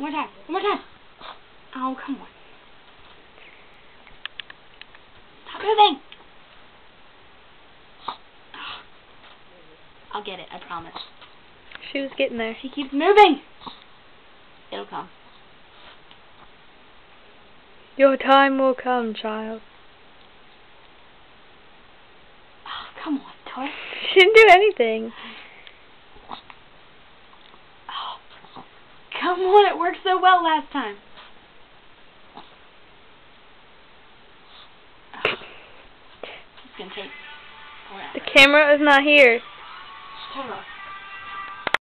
One more time. One more time. Oh, come on. Stop moving. I'll get it, I promise. She was getting there. She keeps moving. It'll come. Your time will come, child. Oh, come on, toy. She didn't do anything. Oh, come on, it worked so well last time. Oh, it's gonna take forever. The camera is not here. Turn it off.